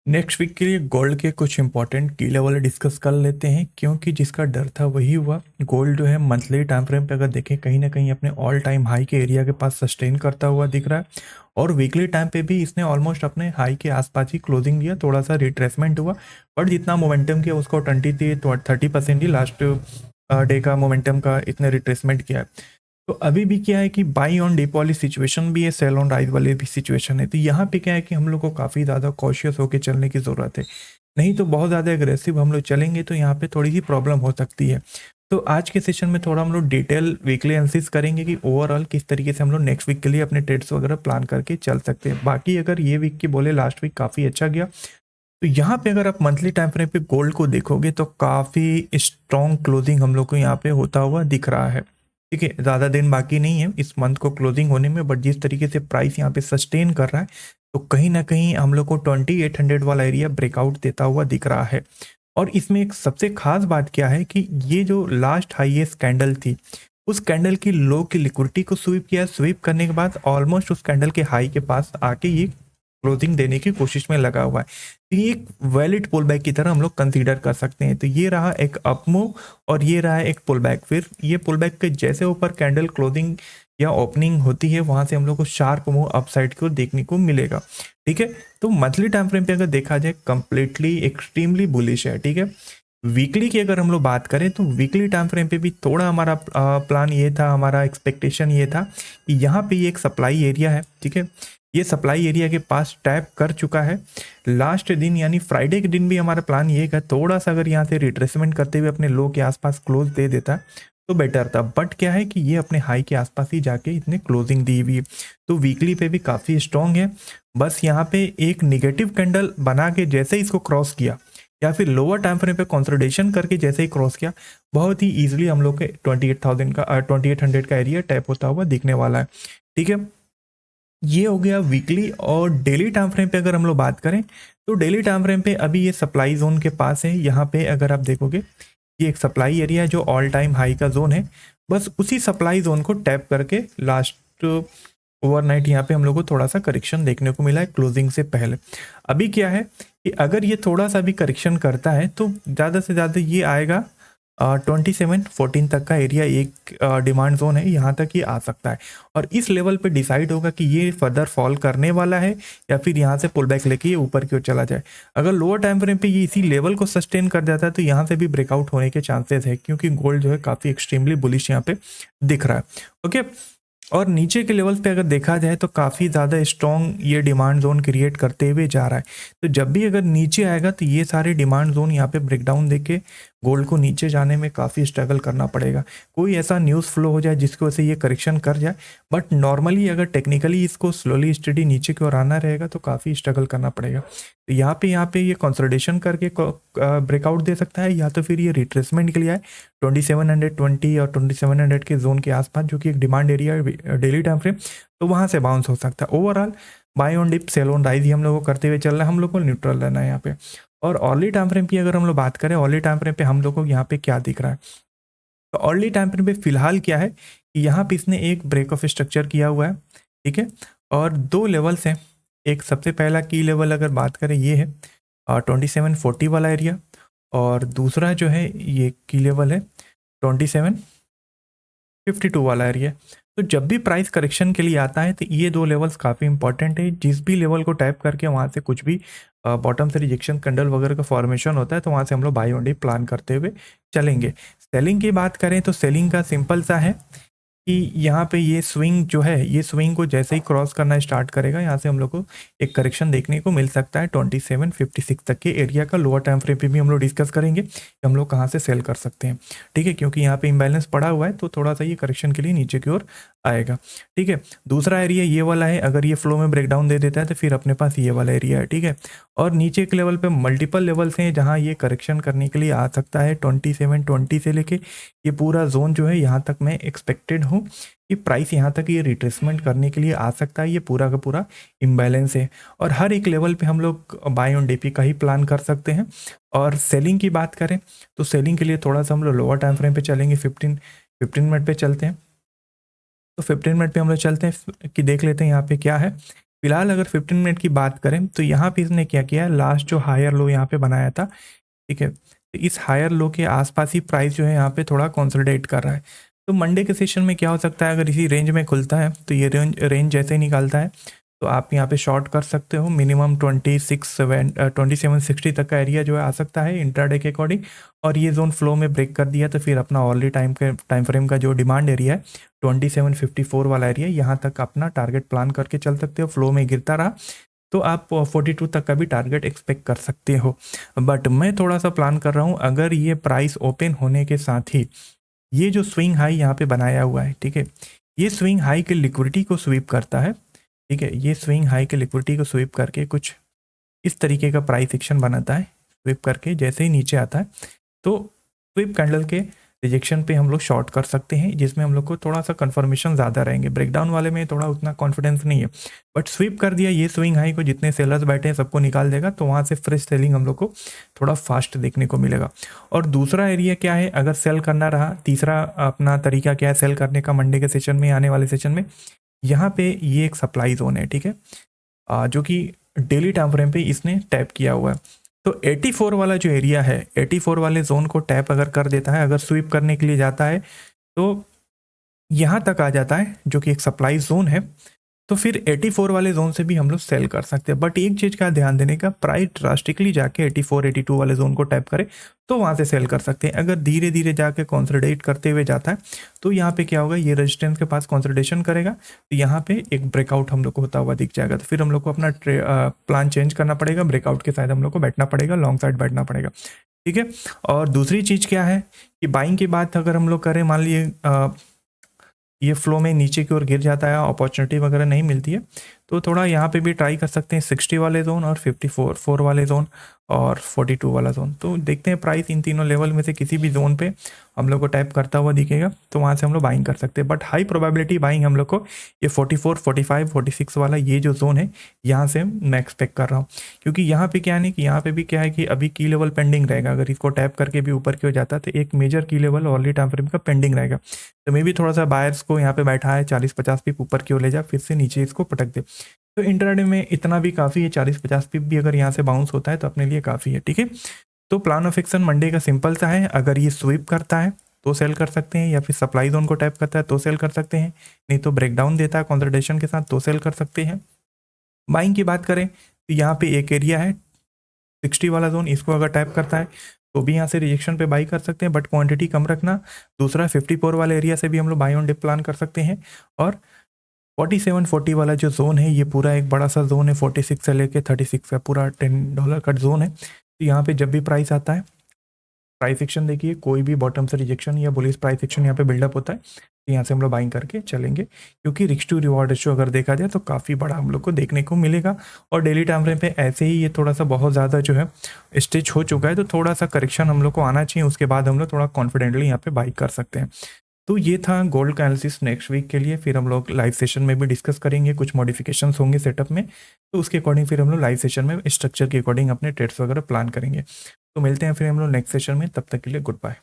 Next week के लिए gold के कुछ इंपॉर्टेंट की लेवल डिस्कस कर लेते हैं, क्योंकि जिसका डर था वही हुआ। गोल्ड जो है मंथली टाइम फ्रेम पे अगर देखें कहीं ना कहीं अपने ऑल टाइम हाई के एरिया के पास सस्टेन करता हुआ दिख रहा है, और वीकली टाइम पे भी इसने ऑलमोस्ट अपने हाई के आसपास ही क्लोजिंग दिया। थोड़ा सा रिट्रेसमेंट हुआ, बट जितना मोमेंटम किया उसको 20-30% ही लास्ट डे का मोमेंटम का इतने रिट्रेसमेंट किया है। तो अभी भी क्या है कि बाई ऑन डिप वाली सिचुएशन भी है, सेल ऑन राइज वाली भी सिचुएशन है। तो यहाँ पे क्या है कि हम लोग को काफ़ी ज़्यादा कॉशियस होकर चलने की ज़रूरत है, नहीं तो बहुत ज़्यादा एग्रेसिव हम लोग चलेंगे तो यहाँ पे थोड़ी सी प्रॉब्लम हो सकती है। तो आज के सेशन में थोड़ा हम लोग डिटेल वीकली एनालिसिस करेंगे कि ओवरऑल किस तरीके से हम लोग नेक्स्ट वीक के लिए अपने ट्रेड्स वगैरह प्लान करके चल सकते हैं। बाकी अगर ये वीक की बोले लास्ट वीक काफ़ी अच्छा गया, तो यहाँ पे अगर आप मंथली टाइम फ्रेम पे गोल्ड को देखोगे तो काफ़ी स्ट्रॉन्ग क्लोजिंग हम लोग को यहाँ पे होता हुआ दिख रहा है। ठीक है, ज़्यादा दिन बाकी नहीं है इस मंथ को क्लोजिंग होने में, बट जिस तरीके से प्राइस यहाँ पे सस्टेन कर रहा है तो कहीं ना कहीं हम लोग को 2800 वाला एरिया ब्रेकआउट देता हुआ दिख रहा है। और इसमें एक सबसे खास बात क्या है कि ये जो लास्ट हाईएस्ट कैंडल थी, उस कैंडल की लो की लिक्विडिटी को स्वीप किया। स्वीप करने के बाद ऑलमोस्ट उस कैंडल के हाई के पास आके ये क्लोजिंग देने की कोशिश में लगा हुआ है। तो ये एक वैलिड पुल बैक की तरह हम लोग कंसीडर कर सकते हैं। तो ये रहा एक अप मूव और ये रहा एक पुल बैक। फिर ये पुल बैक के जैसे ऊपर कैंडल क्लोजिंग या ओपनिंग होती है, वहां से हम लोग को शार्प मूव अपसाइड को देखने को मिलेगा। ठीक है, तो मंथली टाइम फ्रेम पे अगर देखा जाए कंप्लीटली एक्सट्रीमली बुलिश है। ठीक है, वीकली की अगर हम लोग बात करें तो वीकली टाइम फ्रेम पे भी थोड़ा हमारा प्लान ये था, हमारा एक्सपेक्टेशन ये था कि यहाँ पे ये एक सप्लाई एरिया है। ठीक है, ये सप्लाई एरिया के पास टैप कर चुका है लास्ट दिन, यानी फ्राइडे के दिन भी हमारा प्लान ये था थोड़ा सा अगर यहाँ से रिट्रेसमेंट करते हुए अपने लो के आसपास क्लोज दे देता तो बेटर था। बट क्या है कि ये अपने हाई के आसपास ही जाके इतने क्लोजिंग दी हुई है, तो वीकली पे भी काफ़ी स्ट्रॉन्ग है। बस यहाँ पे एक निगेटिव कैंडल बना के जैसे ही इसको क्रॉस किया, या फिर लोअर टाइम फ्रेम पे कंसोलिडेशन करके जैसे ही क्रॉस किया, बहुत ही ईजिली हम लोग के 28,000 का 2800 का एरिया टैप होता हुआ दिखने वाला है। ठीक है, ये हो गया वीकली। और डेली टाइम फ्रेम पे अगर हम लोग बात करें तो डेली टाइम फ्रेम पे अभी ये सप्लाई जोन के पास है। यहाँ पे अगर आप देखोगे ये एक सप्लाई एरिया है जो ऑल टाइम हाई का जोन है। बस उसी सप्लाई जोन को टैप करके लास्ट ओवरनाइट यहाँ पे हम लोग को थोड़ा सा करेक्शन देखने को मिला है क्लोजिंग से पहले। अभी क्या है कि अगर ये थोड़ा सा भी करेक्शन करता है तो ज़्यादा से ज़्यादा ये आएगा 27-14 तक का एरिया, एक डिमांड जोन है, यहाँ तक ये आ सकता है। और इस लेवल पे डिसाइड होगा कि ये फर्दर फॉल करने वाला है या फिर यहाँ से पुल बैक लेके ये ऊपर की ओर चला जाए। अगर लोअर टाइम फ्रेम पे ये इसी लेवल को सस्टेन कर जाता है तो यहाँ से भी ब्रेकआउट होने के चांसेस है, क्योंकि गोल्ड जो है काफ़ी एक्सट्रीमली बुलिश यहाँ पे दिख रहा है। ओके, और नीचे के लेवल पे अगर देखा जाए तो काफ़ी ज़्यादा स्ट्रॉन्ग ये डिमांड जोन क्रिएट करते हुए जा रहा है। तो जब भी अगर नीचे आएगा तो ये सारे डिमांड जोन यहाँ पे ब्रेकडाउन देके गोल्ड को नीचे जाने में काफ़ी स्ट्रगल करना पड़ेगा। कोई ऐसा न्यूज़ फ्लो हो जाए जिसकी वजह से ये करेक्शन कर जाए, बट नॉर्मली अगर टेक्निकली इसको स्लोली स्टडी नीचे की ओर आना रहेगा तो काफ़ी स्ट्रगल करना पड़ेगा। तो यहाँ पे ये कंसोलिडेशन करके ब्रेकआउट दे सकता है, या तो फिर ये रिट्रेसमेंट के लिए आए 2720 और 2700 के जोन के आसपास, जो कि एक डिमांड एरिया है डेली टाइम फ्रेम, तो वहाँ से बाउंस हो सकता है। Overall buy on dip sell on rise ही हम लोग को करते हुए चल रहा है, हम लोग को न्यूट्रल रहना है यहाँ पे। और अर्ली टाइम फ्रेम की अगर हम लोग बात करें, अर्ली टाइम फ्रेम पे हम लोग को यहाँ पे क्या दिख रहा है, तो अर्ली टाइम फ्रेम पे फिलहाल क्या है कि यहाँ पे इसने एक ब्रेक ऑफ स्ट्रक्चर किया हुआ है। ठीक है, और दो लेवल्स हैं। एक सबसे पहला की लेवल अगर बात करें ये है 2740 वाला एरिया, और दूसरा जो है ये की लेवल है 2752 वाला एरिया। तो जब भी प्राइस करेक्शन के लिए आता है तो ये दो लेवल्स काफ़ी इंपॉर्टेंट है। जिस भी लेवल को टैप करके वहाँ से कुछ भी बॉटम से रिजेक्शन कैंडल वगैरह का फॉर्मेशन होता है तो वहाँ से हम लोग बाई ऑन डे प्लान करते हुए चलेंगे। सेलिंग की बात करें तो सेलिंग का सिंपल सा है कि यहाँ पे ये स्विंग जो है, ये स्विंग को जैसे ही क्रॉस करना स्टार्ट करेगा यहाँ से हम लोग को एक करेक्शन देखने को मिल सकता है 2756 तक के एरिया का। लोअर टाइम फ्रेम पे भी हम लोग डिस्कस करेंगे कि हम लोग कहाँ से सेल कर सकते हैं। ठीक है, क्योंकि यहाँ पे इम्बैलेंस पड़ा हुआ है तो थोड़ा सा ये करेक्शन के लिए नीचे की ओर आएगा। ठीक है, दूसरा एरिया ये वाला है, अगर ये फ्लो में ब्रेकडाउन दे देता है तो फिर अपने पास ये वाला एरिया है। ठीक है, और नीचे के लेवल पे मल्टीपल लेवल्स हैं जहाँ ये करेक्शन करने के लिए आ सकता है। 2720 से लेके ये पूरा जोन जो है यहाँ तक मैं एक्सपेक्टेड हूँ कि प्राइस यहाँ तक ये रिट्रेसमेंट करने के लिए आ सकता है। ये पूरा का पूरा इम्बैलेंस है, और हर एक लेवल पे हम लोग बाय ऑन डीपी का ही प्लान कर सकते हैं। और सेलिंग की बात करें तो सेलिंग के लिए थोड़ा सा हम लोग लोअर टाइम फ्रेम पे चलेंगे, 15 मिनट पे चलते हैं। तो 15 मिनट पे हम लोग चलते हैं कि देख लेते हैं यहाँ पे क्या है। फिलहाल अगर 15 मिनट की बात करें तो यहाँ पे इसने क्या किया, लास्ट जो हायर लो यहाँ पे बनाया था, ठीक है, तो इस हायर लो के आसपास ही प्राइस जो है यहाँ पे थोड़ा कंसोलिडेट कर रहा है। तो मंडे के सेशन में क्या हो सकता है, अगर इसी रेंज में खुलता है तो ये रेंज जैसे ही निकालता है तो आप यहाँ पे शॉर्ट कर सकते हो। मिनिमम 2760 तक का एरिया जो है आ सकता है इंट्राडे के अकॉर्डिंग। और ये जोन फ्लो में ब्रेक कर दिया तो फिर अपना ऑलरेडी टाइम फ्रेम का जो डिमांड एरिया है 2754 वाला एरिया, यहाँ तक अपना टारगेट प्लान करके चल सकते हो। फ्लो में गिरता रहा तो आप 42 तक का भी टारगेट एक्सपेक्ट कर सकते हो। बट मैं थोड़ा सा प्लान कर रहा हूँ, अगर ये प्राइस ओपन होने के साथ ही ये जो स्विंग हाई यहाँ पे बनाया हुआ है, ठीक है, ये स्विंग हाई के लिक्विडिटी को स्वीप करता है, ठीक है, ये स्विंग हाई के लिक्विडिटी को स्वीप करके कुछ इस तरीके का प्राइस एक्शन बनाता है। स्वीप करके जैसे ही नीचे आता है तो स्वीप कैंडल के रिजेक्शन पे हम लोग शॉर्ट कर सकते हैं, जिसमें हम लोग को थोड़ा सा कंफर्मेशन ज़्यादा रहेंगे। ब्रेकडाउन वाले में थोड़ा उतना कॉन्फिडेंस नहीं है, बट स्वीप कर दिया ये स्विंग हाई को, जितने सेलर्स बैठे हैं सबको निकाल देगा, तो वहाँ से फ्रेश सेलिंग हम लोग को थोड़ा फास्ट देखने को मिलेगा। और दूसरा एरिया क्या है, अगर सेल करना रहा, तीसरा अपना तरीका क्या है सेल करने का मंडे के सेशन में, आने वाले सेशन में, यहाँ पे ये एक सप्लाई जोन है, ठीक है, जो कि डेली टाइम फ्रेम पे इसने टैप किया हुआ है। तो 84 वाला जो एरिया है, 84 वाले जोन को टैप अगर कर देता है, अगर स्वीप करने के लिए जाता है तो यहाँ तक आ जाता है, जो कि एक सप्लाई जोन है, तो फिर 84 वाले जोन से भी हम लोग सेल कर सकते हैं। बट एक चीज़ का ध्यान देने का, प्राइस ड्रास्टिकली जाके 84 82 वाले जोन को टैप करे तो वहाँ से सेल कर सकते हैं। अगर धीरे धीरे जाके कंसोलिडेट करते हुए जाता है तो यहाँ पे क्या होगा, ये रेजिस्टेंस के पास कंसोलिडेशन करेगा तो यहाँ पे एक ब्रेकआउट हम लोग को होता हुआ दिख जाएगा। तो फिर हम लोग को अपना प्लान चेंज करना पड़ेगा, ब्रेकआउट के साथ हम लोग को बैठना पड़ेगा, लॉन्ग साइड बैठना पड़ेगा, ठीक है। और दूसरी चीज़ क्या है कि बाइंग की बात अगर हम लोग करें, मान लिए ये फ्लो में नीचे की ओर गिर जाता है, अपॉर्चुनिटी वगैरह नहीं मिलती है, तो थोड़ा यहाँ पे भी ट्राई कर सकते हैं 60 वाले जोन और 54 वाले जोन और 42 वाला जोन। तो देखते हैं प्राइस इन तीनों लेवल में से किसी भी जोन पे हम लोग को टैप करता हुआ दिखेगा तो वहाँ से हम लोग बाइंग कर सकते हैं। बट हाई प्रोबेबिलिटी बाइंग हम लोग को ये 44 45 46 वाला ये जो जोन है यहाँ से मैं एक्सपेक्ट कर रहा हूँ, क्योंकि यहाँ पे क्या है कि यहाँ पे भी क्या है कि अभी की लेवल पेंडिंग रहेगा। अगर इसको टैप करके भी ऊपर की हो जाता है तो एक मेजर की लेवल ऑलरेडी टाइम फ्रेम का पेंडिंग रहेगा। तो मे भी थोड़ा सा बायर्स को यहाँ पे बैठा है 40-50 पिप ऊपर की ओर ले जा, फिर से नीचे इसको पटक दे, तो इंट्राडे में इतना भी काफ़ी है। 40-50 पिप भी अगर यहाँ से बाउंस होता है तो अपने लिए काफ़ी है, ठीक है। तो प्लान ऑफ एक्शन मंडे का सिंपल सा है, अगर ये स्वीप करता है तो सेल कर सकते हैं, या फिर सप्लाई जोन को टैप करता है तो सेल कर सकते हैं, नहीं तो ब्रेकडाउन देता है कंसोलिडेशन के साथ तो सेल कर सकते हैं। बाइंग की बात करें तो यहाँ पे एक एरिया है 60 वाला जोन, इसको अगर टैप करता है तो भी यहाँ से रिजेक्शन पे बाई कर सकते हैं, बट क्वांटिटी कम रखना। दूसरा 54 वाले एरिया से भी हम लोग बाई ऑन डिप प्लान कर सकते हैं। और 47-40 वाला जो जोन है ये पूरा एक बड़ा सा जोन है, 46 से लेके 36 का पूरा $10 का जोन है। तो यहाँ पे जब भी प्राइस आता है, प्राइस एक्शन देखिए, कोई भी बॉटम से रिजेक्शन या बुलिश प्राइस एक्शन यहाँ पे बिल्डअप होता है तो यहाँ से हम लोग बाइंग करके चलेंगे, क्योंकि रिस्क टू रिवॉर्ड रेशियो अगर देखा जाए तो काफ़ी बड़ा हम लोग को देखने को मिलेगा। और डेली टाइम फ्रेम पे ऐसे ही ये थोड़ा सा बहुत ज़्यादा जो है स्टेज हो चुका है, तो थोड़ा सा करेक्शन हम लोग को आना चाहिए, उसके बाद हम लोग थोड़ा कॉन्फिडेंटली यहाँ पे बाई कर सकते हैं। तो ये था गोल्ड का एनालिसिस नेक्स्ट वीक के लिए। फिर हम लोग लाइव सेशन में भी डिस्कस करेंगे, कुछ मॉडिफिकेशंस होंगे सेटअप में, तो उसके अकॉर्डिंग फिर हम लोग लाइव सेशन में स्ट्रक्चर के अकॉर्डिंग अपने ट्रेड्स वगैरह प्लान करेंगे। तो मिलते हैं फिर हम लोग नेक्स्ट सेशन में, तब तक के लिए गुड बाय।